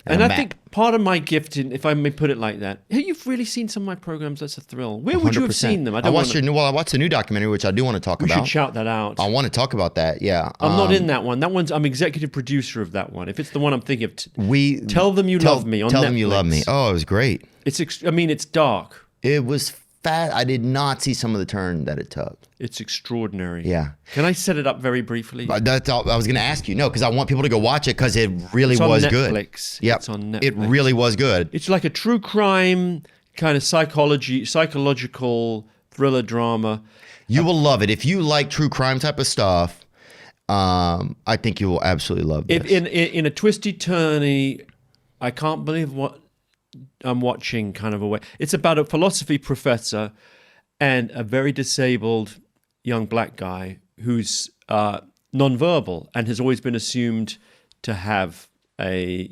And I think part of my gift, if I may put it like that, you've really seen some of my programs. That's a thrill. Where would you have seen them? I watched the new documentary, which I do want to talk about. We should shout that out. I want to talk about that. Yeah, I'm not in that one. I'm executive producer of that one. If it's the one I'm thinking of, Tell Them You Love Me on Netflix. Tell Them You Love Me. Oh, it was great. It's dark. It was fat. I did not see some of the turn that it took. It's extraordinary. Yeah. Can I set it up very briefly? That's all I was going to ask you. No, because I want people to go watch it because it really was good. Yep. It's on Netflix. It really was good. It's like a true crime kind of psychological thriller drama. You will love it. If you like true crime type of stuff, I think you will absolutely love this. In a twisty-turny, I can't believe what I'm watching kind of a way. It's about a philosophy professor and a very disabled young black guy who's nonverbal and has always been assumed to have a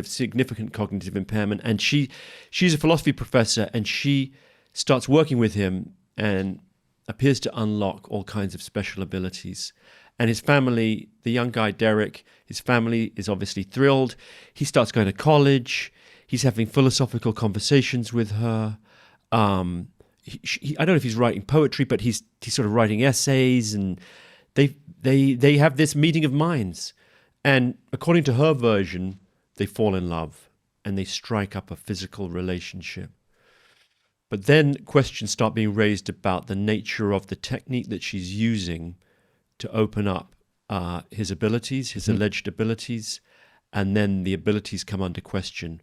significant cognitive impairment. And she's a philosophy professor, and she starts working with him and appears to unlock all kinds of special abilities. And his family, the young guy Derek, his family is obviously thrilled. He starts going to college. He's having philosophical conversations with her. I don't know if he's writing poetry, but he's sort of writing essays, and they have this meeting of minds. And according to her version, they fall in love and they strike up a physical relationship. But then questions start being raised about the nature of the technique that she's using to open up his abilities, his alleged abilities, and then the abilities come under question.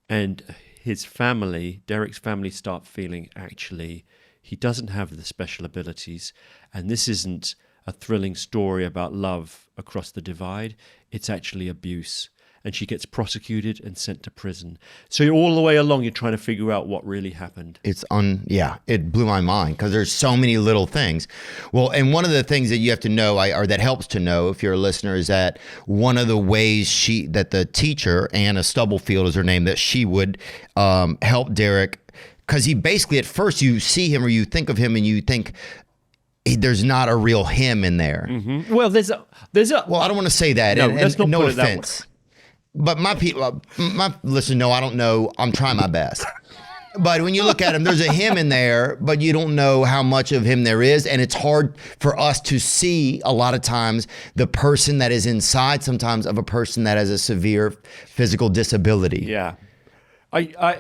And his family, Derek's family, start feeling actually he doesn't have the special abilities, and this isn't a thrilling story about love across the divide. It's actually abuse. And she gets prosecuted and sent to prison. So all the way along, you're trying to figure out what really happened. It blew my mind because there's so many little things. Well, and one of the things that you have to know, or that helps to know if you're a listener, is that one of the ways that the teacher, Anna Stubblefield is her name, that she would help Derek, because he basically, at first you see him or you think of him and you think, there's not a real him in there. Mm-hmm. Well, well, I don't want to say that. No, let's not no put it that offense. But my people, listen, no, I don't know. I'm trying my best. But when you look at him, there's a him in there, but you don't know how much of him there is. And it's hard for us to see a lot of times the person that is inside sometimes of a person that has a severe physical disability. Yeah.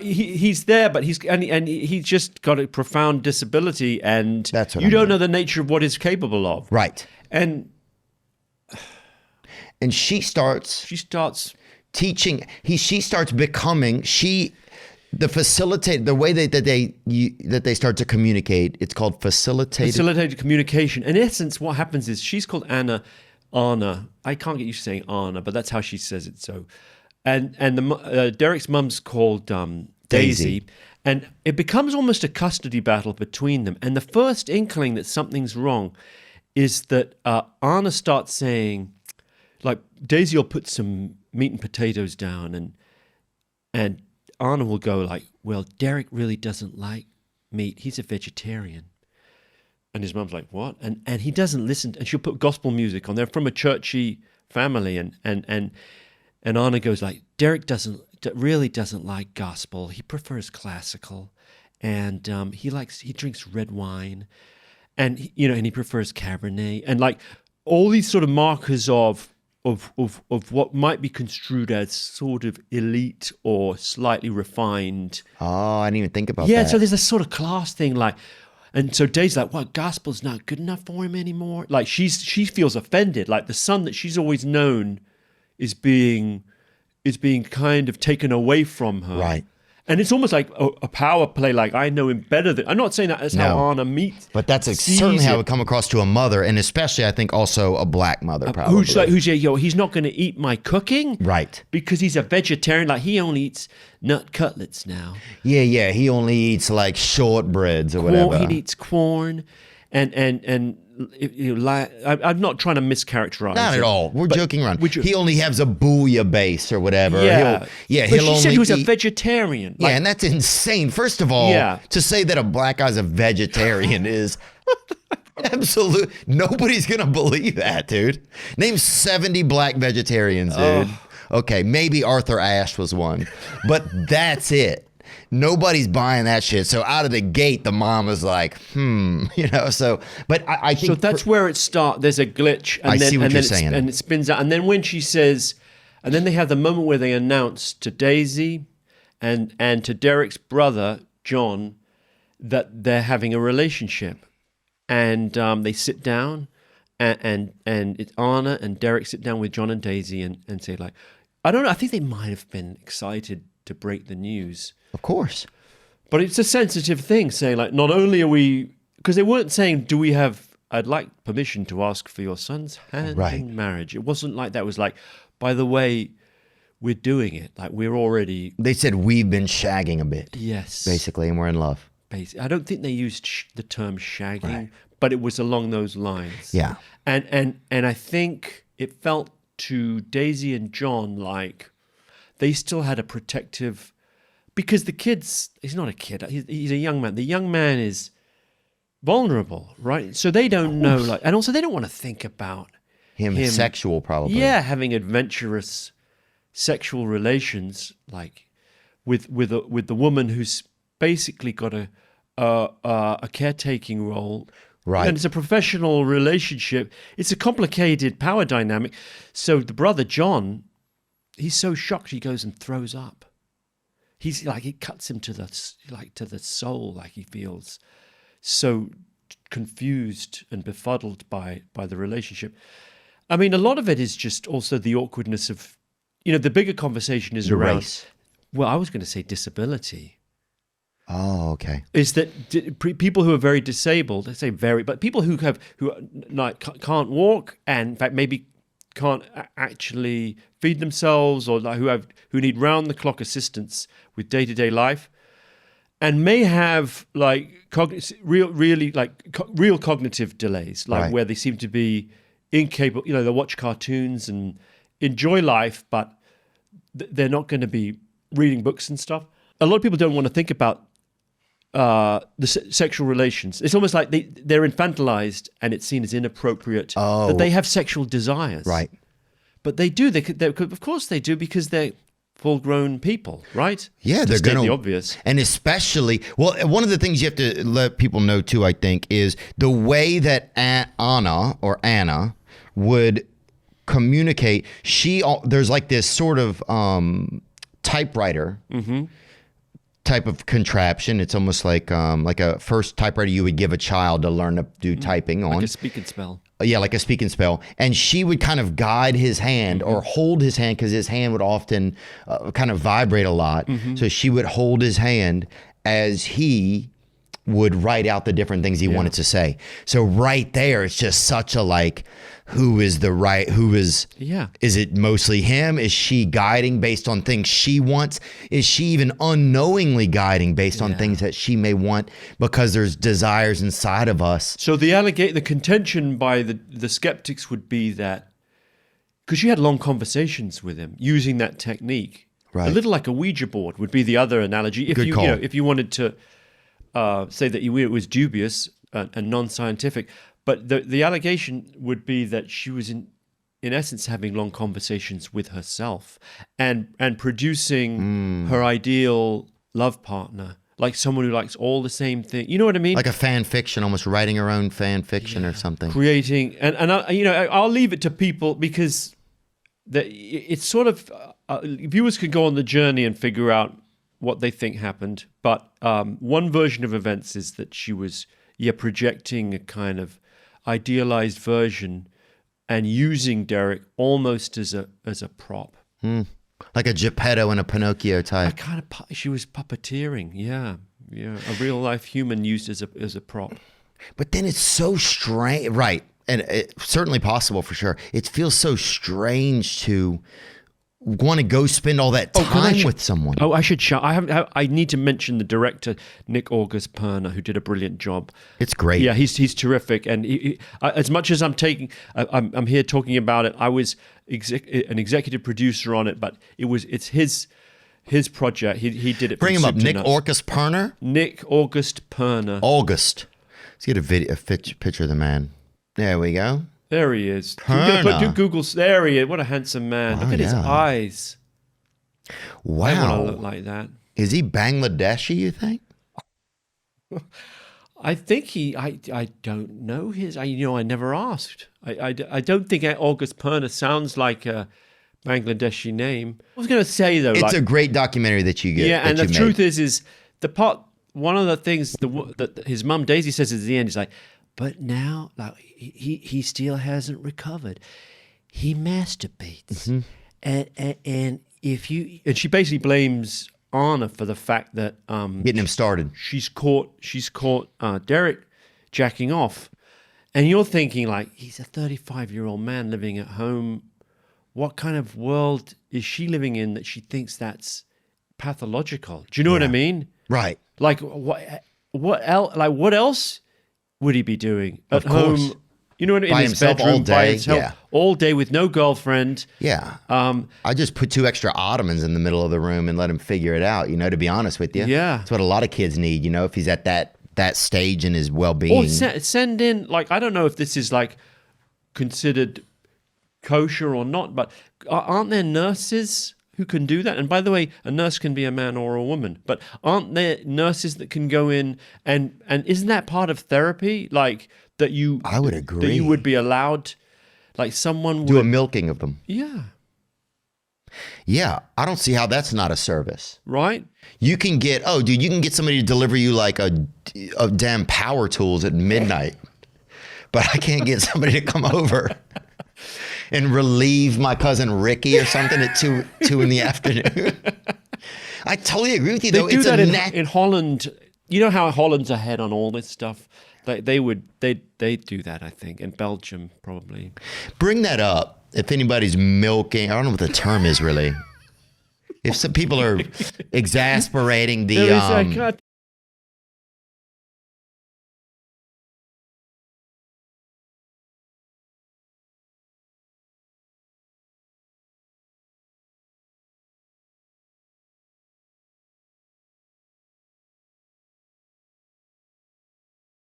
He's there, but he's just got a profound disability, and that's what you don't know the nature of what he's capable of. Right. And she starts teaching. She starts becoming the facilitator. The way that they start to communicate. It's called facilitated communication. In essence, what happens is she's called Anna. I can't get used to saying Anna, but that's how she says it. So. And Derek's mum's called Daisy, and it becomes almost a custody battle between them. And the first inkling that something's wrong is that Anna starts saying, like, Daisy will put some meat and potatoes down, and Anna will go like, well, Derek really doesn't like meat. He's a vegetarian. And his mum's like, what? And he doesn't listen. And she'll put gospel music on. They're from a churchy family, and Anna goes like, Derek really doesn't like gospel. He prefers classical, and he drinks red wine, and he prefers Cabernet, and like all these sort of markers of what might be construed as sort of elite or slightly refined. Oh, I didn't even think about that. Yeah, so there's a sort of class thing, like. And so Daisy's like, what, gospel's not good enough for him anymore? Like she feels offended, like the son that she's always known is being kind of taken away from her. Right. And it's almost like a power play, like I know him better than... I'm not saying that's how Anna meets. But that's certainly how it would come across to a mother, and especially, I think, also a black mother, probably. Who's he's not going to eat my cooking? Right. Because he's a vegetarian. Like, he only eats nut cutlets now. Yeah, he only eats, like, shortbreads or whatever. He eats corn, and I'm not trying to mischaracterize. Not at all. We're joking around. He only has a bouillon base or whatever. Yeah. But she said he was a vegetarian. Yeah, and that's insane. First of all, to say that a black guy's a vegetarian is absolute. Nobody's going to believe that, dude. Name 70 black vegetarians, dude. Okay, maybe Arthur Ashe was one, but that's it. Nobody's buying that shit. So out of the gate, the mom is like, so, but I think. So that's where it starts. There's a glitch. And I then, see what and you're then saying. And it spins out. And then when she says, and then they have the moment where they announce to Daisy and to Derek's brother, John, that they're having a relationship. And they sit down and it's Anna and Derek sit down with John and Daisy and say like, I don't know, I think they might have been excited to break the news. Of course. But it's a sensitive thing saying like, not only are we, because they weren't saying, I'd like permission to ask for your son's hand in marriage. It wasn't like that. It was like, by the way, we're doing it. Like we're already. They said we've been shagging a bit. Yes. Basically, and we're in love. I don't think they used the term shagging, but it was along those lines. Yeah. And I think it felt to Daisy and John like they still had a protective, because the kid's, he's not a kid, he's a young man. The young man is vulnerable, right? So they don't know, like, and also they don't want to think about him sexual probably. Yeah, having adventurous sexual relations, like with the woman who's basically got a caretaking role. Right. And it's a professional relationship. It's a complicated power dynamic. So the brother, John, he's so shocked he goes and throws up. He's like, it cuts him to the soul. Like he feels so confused and befuddled by the relationship. I mean, a lot of it is just also the awkwardness of, the bigger conversation is around race. Well, I was going to say disability. Oh, okay. Is that people who are very disabled? I say very, but people who can't walk and in fact maybe can't actually feed themselves, or like who need round the clock assistance with day to day life, and may have like real cognitive delays, like where they seem to be incapable. They watch cartoons and enjoy life, but they're not going to be reading books and stuff. A lot of people don't want to think about the sexual relations. It's almost like they're infantilized and it's seen as inappropriate that they have sexual desires. Right. But they do. Of course they do, because they're full-grown people, right? Yeah, they're going to. The obvious. And especially, well, one of the things you have to let people know too, I think, is the way that Anna would communicate. There's like this sort of typewriter. Mm-hmm. Type of contraption. It's almost like a first typewriter you would give a child to learn to do typing on. Like a speak and spell. Yeah, like a speak and spell. And she would kind of guide his hand or hold his hand, because his hand would often kind of vibrate a lot. Mm-hmm. So she would hold his hand as he would write out the different things he wanted to say. So right there, it's just such a like, is it mostly him? Is she guiding based on things she wants? Is she even unknowingly guiding based on things that she may want, because there's desires inside of us? So the contention by the skeptics would be that, because she had long conversations with him using that technique, a little like a Ouija board would be the other analogy. If if you wanted to say that it was dubious and non-scientific. But the allegation would be that she was in essence having long conversations with herself and producing her ideal love partner, like someone who likes all the same thing. You know what I mean? Like a fan fiction, almost writing her own fan fiction or something. Creating, and I'll leave it to people, because it's sort of viewers can go on the journey and figure out what they think happened. But one version of events is that she was projecting a kind of idealized version and using Derek almost as a prop. Like a Geppetto and a Pinocchio type. She was puppeteering, yeah, a real life human used as a prop. But then it's so strange, right? And it's certainly possible for sure. It feels so strange to want to go spend all that time with someone. Oh, I should shout. I need to mention the director, Nick August Perner, who did a brilliant job. It's great. Yeah, he's terrific. And as much as I'm here talking about it, I was an executive producer on it, but it's his project. He did it. Bring him up, Nick August Perner. Nick August Perner. August. Let's get a picture of the man. There we go. There he is. Perna. Do Google. There he is. What a handsome man. Look at his yeah. eyes. I want Wow. to look like that. Is he Bangladeshi, you think? I think I don't know his. I never asked. I don't think August Perna sounds like a Bangladeshi name. I was going to say though, It's a great documentary that you get. yeah, and that the you truth made. is the part. One of the things that his mum Daisy says at the end is like, but now like he still hasn't recovered. He masturbates, and if you and she basically blames Anna for the fact that Getting him started. she's caught Derek jacking off, and you're thinking like he's a 35-year-old man living at home. What kind of world is she living in that she thinks that's pathological? Do you know what I mean? Right. Like what else? Like what else would he be doing at Of course. home? You know what? In By his himself bedroom all by day, himself yeah. all day with no girlfriend. Yeah. I just put 2 extra ottomans in the middle of the room and let him figure it out, to be honest with you. Yeah. That's what a lot of kids need, if he's at that stage in his well-being. Or send in, like, I don't know if this is like considered kosher or not, but aren't there nurses who can do that? And by the way, a nurse can be a man or a woman, but aren't there nurses that can go in and isn't that part of therapy? Like that you, I would that agree. you would be allowed, like someone Do a would, milking of them. yeah, Yeah. I don't see how that's not a service. right? You can get, you can get somebody to deliver you like a damn power tools at midnight, but I can't get somebody to come over and relieve my cousin Ricky or something at two in the afternoon. I totally agree with you, though. They do It's that a in Holland. You know how Holland's ahead on all this stuff? Like they do that, I think. In Belgium, probably. Bring that up if anybody's milking. I don't know what the term is really. If some people are exasperating the There is